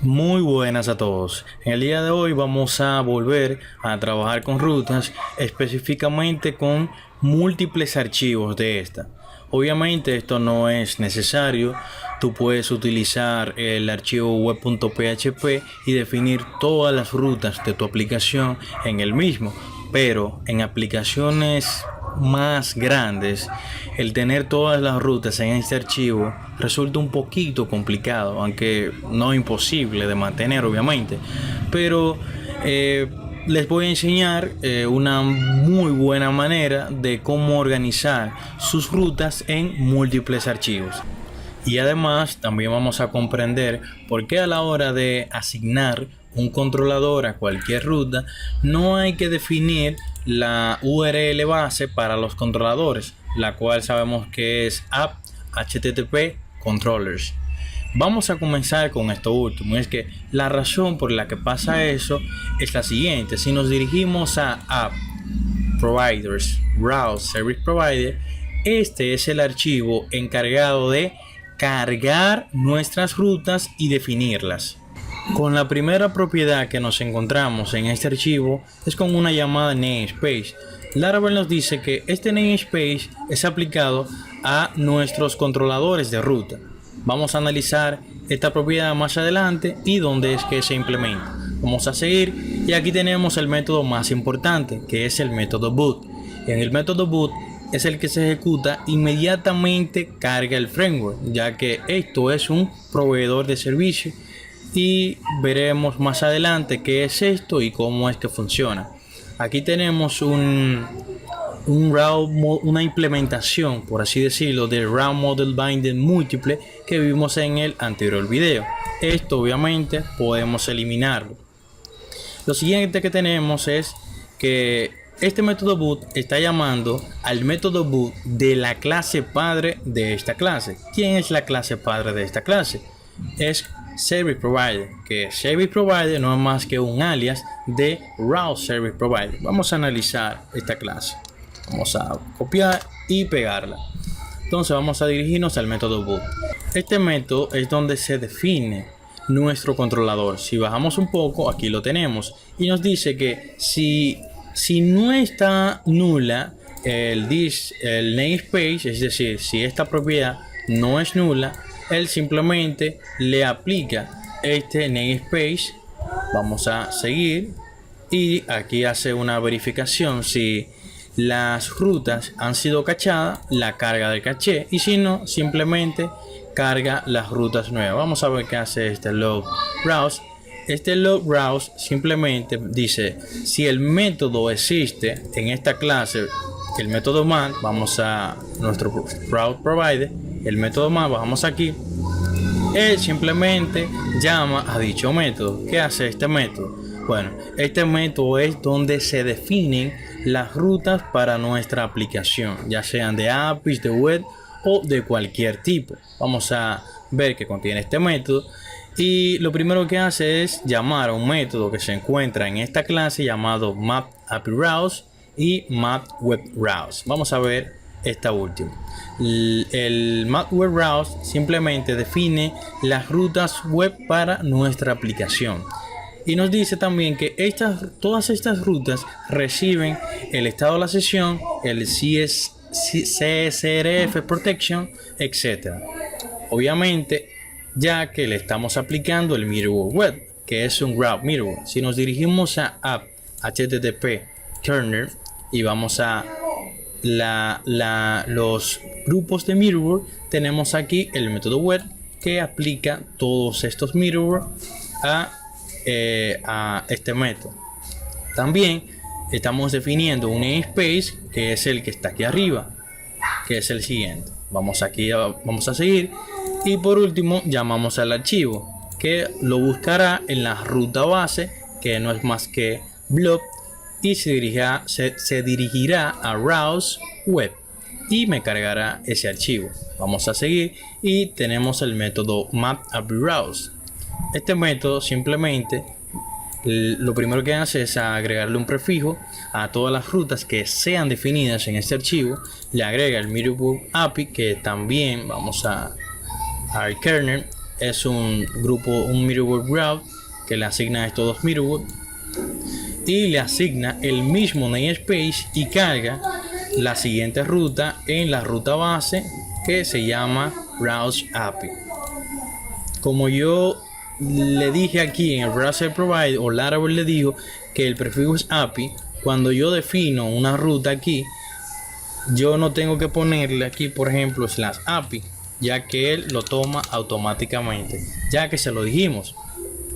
Muy buenas a todos. En el día de hoy vamos a volver a trabajar con rutas, específicamente con múltiples archivos de esta. Obviamente esto no es necesario. Tú puedes utilizar el archivo web.php y definir todas las rutas de tu aplicación en el mismo. Pero en aplicaciones más grandes, el tener todas las rutas en este archivo resulta un poquito complicado, aunque no imposible de mantener, obviamente. Pero les voy a enseñar una muy buena manera de cómo organizar sus rutas en múltiples archivos. Y además también vamos a comprender por qué a la hora de asignar un controlador a cualquier ruta no hay que definir la URL base para los controladores, la cual sabemos que es app http controllers. Vamos a comenzar con esto último, es que la razón por la que pasa eso es la siguiente. Si nos dirigimos a app providers browse service provider, este es el archivo encargado de cargar nuestras rutas y definirlas. Con la primera propiedad que nos encontramos en este archivo es con una llamada namespace. Laravel nos dice que este namespace es aplicado a nuestros controladores de ruta. Vamos a analizar esta propiedad más adelante y dónde es que se implementa. Vamos a seguir y aquí tenemos el método más importante, que es el método boot. En el método boot es el que se ejecuta inmediatamente carga el framework, ya que esto es un proveedor de servicio y veremos más adelante qué es esto y cómo es que funciona. Aquí tenemos una implementación, por así decirlo, del Route Model Binding múltiple que vimos en el anterior video. Esto obviamente podemos eliminarlo. Lo siguiente que tenemos es que este método boot está llamando al método boot de la clase padre de esta clase. ¿Quién es la clase padre de esta clase? Es Service Provider, que Service Provider no es más que un alias de Route Service Provider. Vamos a analizar esta clase. Vamos a copiar y pegarla. Entonces vamos a dirigirnos al método boot. Este método es donde se define nuestro controlador. Si bajamos un poco, aquí lo tenemos y nos dice que si no está nula el namespace, es decir, si esta propiedad no es nula, él simplemente le aplica este namespace. Vamos a seguir y aquí hace una verificación. Si las rutas han sido cachadas, la carga del caché, y si no, simplemente carga las rutas nuevas. Vamos a ver qué hace este load browse. Este load browse simplemente dice si el método existe en esta clase, el método man. Vamos a nuestro route provider, el método man, bajamos aquí. Él simplemente llama a dicho método. ¿Qué hace este método? Bueno, este método es donde se definen las rutas para nuestra aplicación, ya sean de APIs, de web o de cualquier tipo. Vamos a ver qué contiene este método. Y lo primero que hace es llamar a un método que se encuentra en esta clase llamado map_API_Routes y map_web_Routes. Vamos a ver esta última. El map_web_Routes simplemente define las rutas web para nuestra aplicación. Y nos dice también que todas estas rutas reciben el estado de la sesión, el CSRF Protection, etc. Obviamente, ya que le estamos aplicando el middleware web, que es un route middleware. Si nos dirigimos a app http kernel y vamos a los grupos de middleware, tenemos aquí el método web que aplica todos estos middleware a este método. También estamos definiendo un namespace que es el que está aquí arriba, que es el siguiente. Vamos a seguir y por último llamamos al archivo que lo buscará en la ruta base, que no es más que blob, y se dirigirá a routes web y me cargará ese archivo. Vamos a seguir y tenemos el método map_API_Routes. Este método simplemente lo primero que hace es agregarle un prefijo a todas las rutas que sean definidas en este archivo. Le agrega el middleware API, que también vamos a kernel, es un grupo, un middleware route que le asigna estos dos middleware y le asigna el mismo namespace y carga la siguiente ruta en la ruta base que se llama Routes API. Como yo le dije aquí en el browser provider, o Laravel le dijo que el prefijo es API, cuando yo defino una ruta aquí, yo no tengo que ponerle aquí, por ejemplo, /API, ya que él lo toma automáticamente, ya que se lo dijimos.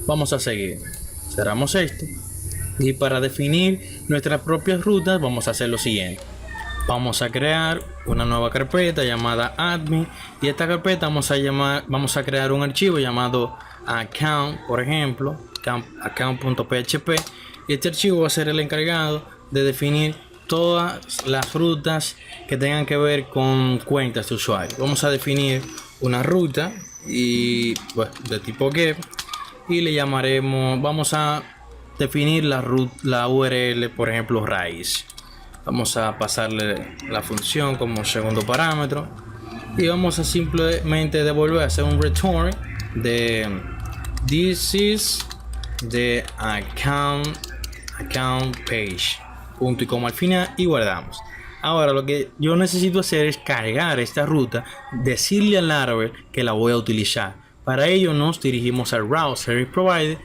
Vamos a seguir. Cerramos esto. Y para definir nuestras propias rutas, vamos a hacer lo siguiente. Vamos a crear una nueva carpeta llamada admin, y esta carpeta vamos a crear un archivo llamado account, por ejemplo, account.php, y este archivo va a ser el encargado de definir todas las rutas que tengan que ver con cuentas de usuario. Vamos a definir una ruta y bueno, de tipo get, y le llamaremos, vamos a definir la URL, por ejemplo, raíz. Vamos a pasarle la función como segundo parámetro y vamos a simplemente devolver, hacer un return de this is the account page, punto y coma al final, y guardamos. Ahora lo que yo necesito hacer es cargar esta ruta, decirle al Laravel que la voy a utilizar. Para ello nos dirigimos al Route Service Provider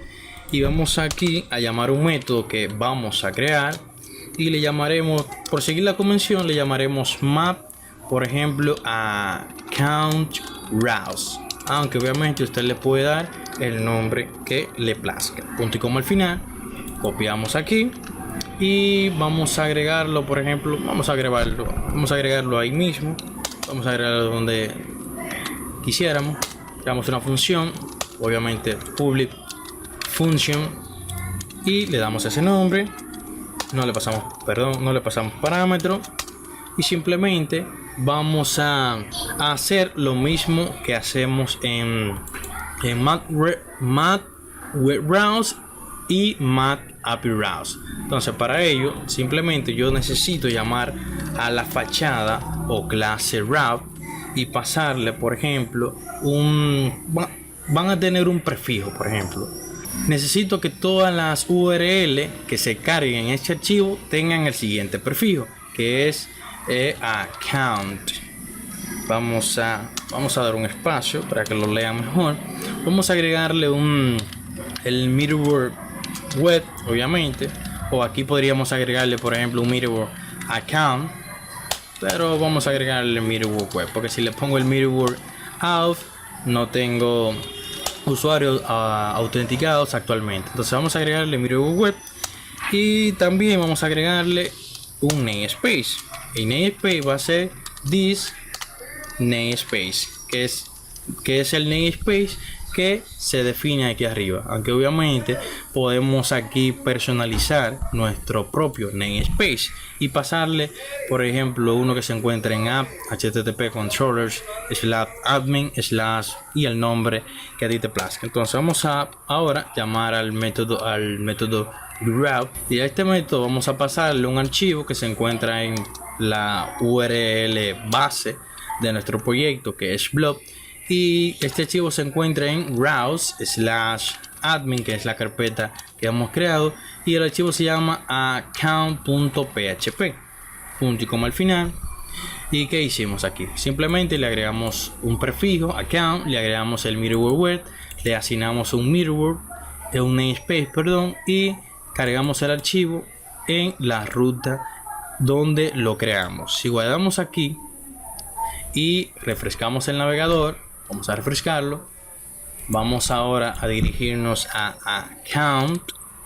y vamos aquí a llamar un método que vamos a crear y le llamaremos, por seguir la convención, le llamaremos map, por ejemplo, a account routes, aunque obviamente usted le puede dar el nombre que le plazca. Punto y coma al final. Copiamos aquí y vamos a agregarlo, por ejemplo, vamos a agregarlo ahí mismo, vamos a agregarlo donde quisiéramos. Creamos una función, obviamente public function, y le damos ese nombre. No le pasamos parámetro, y simplemente vamos a hacer lo mismo que hacemos en Mat Web Browse y Mat API Browse. Entonces, para ello simplemente yo necesito llamar a la fachada o clase route y pasarle, por ejemplo, van a tener un prefijo. Por ejemplo, necesito que todas las URL que se carguen en este archivo tengan el siguiente prefijo, que es account. Vamos a dar un espacio para que lo lean mejor. Vamos a agregarle el middleware web, obviamente, o aquí podríamos agregarle, por ejemplo, un middleware account, pero vamos a agregarle middleware web, porque si le pongo el middleware auth no tengo usuarios autenticados actualmente. Entonces vamos a agregarle middleware web y también vamos a agregarle un namespace. El namespace va a ser this namespace, que es el namespace que se define aquí arriba, aunque obviamente podemos aquí personalizar nuestro propio namespace y pasarle, por ejemplo, uno que se encuentra en app http controllers /admin/ y el nombre que a ti te plazca. Entonces vamos a ahora llamar al método route, y a este método vamos a pasarle un archivo que se encuentra en la URL base de nuestro proyecto, que es blob, y este archivo se encuentra en routes/admin, que es la carpeta que hemos creado, y el archivo se llama account.php, punto y coma al final. ¿Y qué hicimos aquí? Simplemente le agregamos un prefijo account, le agregamos el middleware web, le asignamos un namespace, y cargamos el archivo en la ruta donde lo creamos. Si guardamos aquí y refrescamos el navegador, vamos a refrescarlo, vamos ahora a dirigirnos a account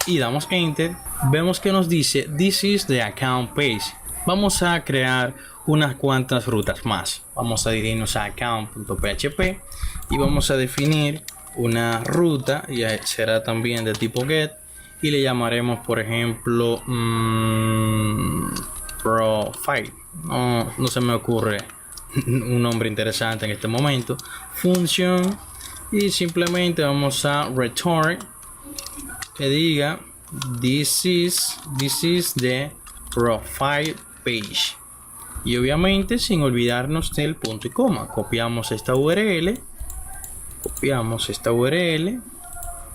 y damos enter, vemos que nos dice this is the account page. Vamos a crear unas cuantas rutas más. Vamos a dirigirnos a account.php y vamos a definir una ruta, y será también de tipo get, y le llamaremos, por ejemplo, profile. No se me ocurre un nombre interesante en este momento. Función, y simplemente vamos a return que diga this is the profile page, y obviamente sin olvidarnos del punto y coma. Copiamos esta URL, Copiamos esta URL,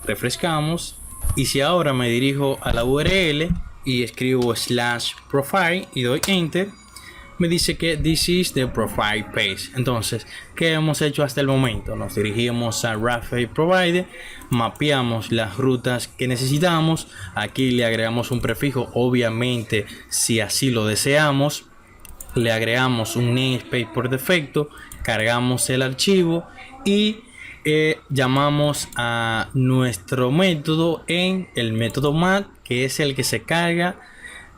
refrescamos, y si ahora me dirijo a la URL y escribo /profile y doy enter, me dice que this is the profile page. Entonces, ¿qué hemos hecho hasta el momento? Nos dirigimos a Raspberry Provider, mapeamos las rutas que necesitamos, aquí le agregamos un prefijo, obviamente si así lo deseamos, le agregamos un namespace por defecto, cargamos el archivo y llamamos a nuestro método en el método mat, que es el que se carga,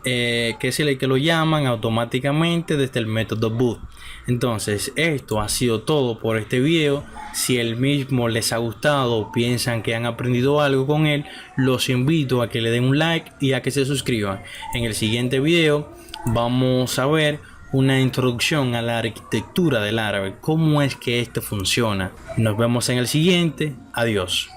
que es el que lo llaman automáticamente desde el método boot. Entonces esto ha sido todo por este video. Si el mismo les ha gustado o piensan que han aprendido algo con él, los invito a que le den un like y a que se suscriban. En el siguiente video vamos a ver una introducción a la arquitectura del Laravel, cómo es que esto funciona. Nos vemos en el siguiente. Adiós.